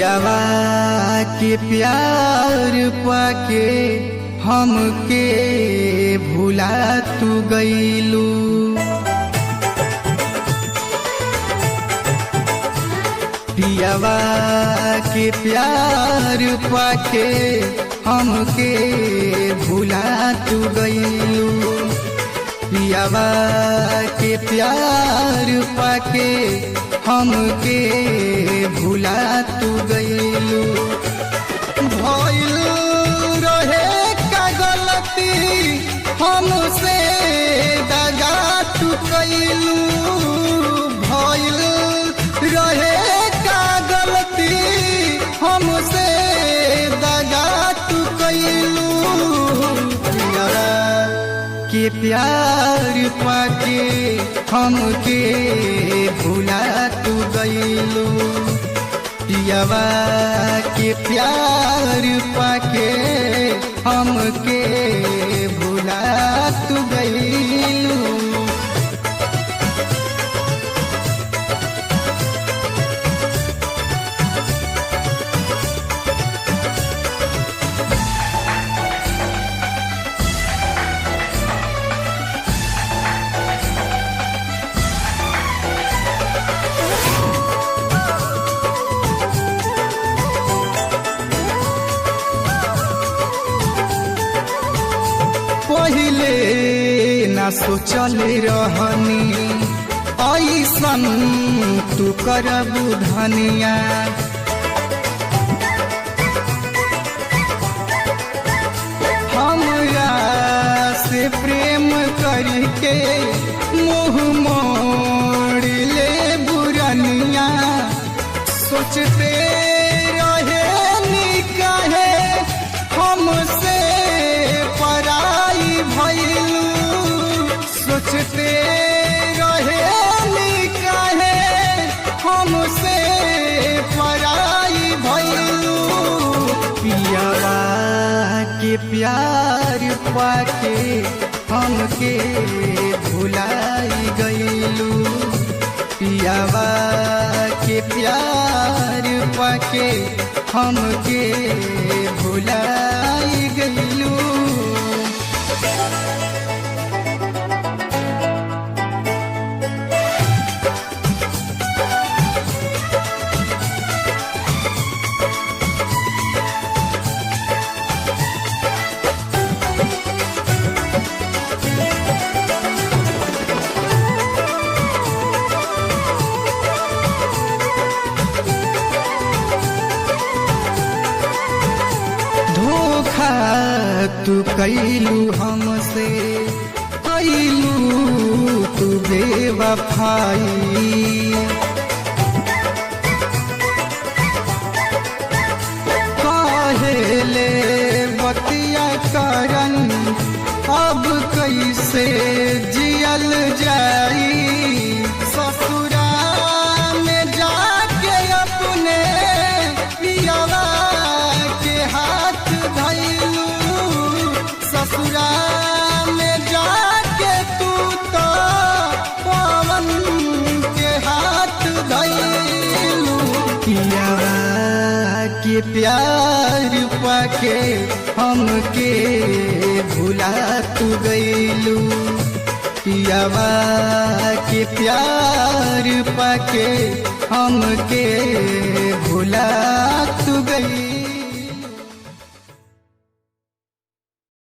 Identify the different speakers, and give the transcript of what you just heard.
Speaker 1: पियावा के प्यार पाके हमके भुला तू गईलू। पियावा के प्यार पाके हमके भुला तू गईलू। पियावा के प्यार पाके हमके भुला तू गईलू। भइल रहे का गलती हमसे दगा तू कईलू। भइल रहे का गलती हमसे दगा तू कईलू। के प्यार पाके हमके भुला तू गईलू। पियावा के प्यार पाके हमके भुला तू गईलू। पहिले ना सोचल रहनी ऐसन तू करबू धनिया। हमरा से प्रेम करके मुँह मोड़ ले बुरनिया। सोचते रहे निकाहे हमसे पराई भइलू। सोचते रहे निकाहे हमसे पराई भइलू। पियावा के प्यार पाके हमके भुलाई गईलू। पियावा के प्यार पाके हमके भुलाई गईलू। धोखा तू कैलू हमसे, कैलू तू बेवफाई। काहेले बतिया करन अब कैसे जियल जाई। ससुरा में जाके अपने पियावा के हाथ धइलू। ससुरा में जाके तू तो पवन के हाथ धइलू। पियावा के प्यार पाके हमके भुला तू गईलू। पियावा के प्यार पाके हमके भुला तू गई।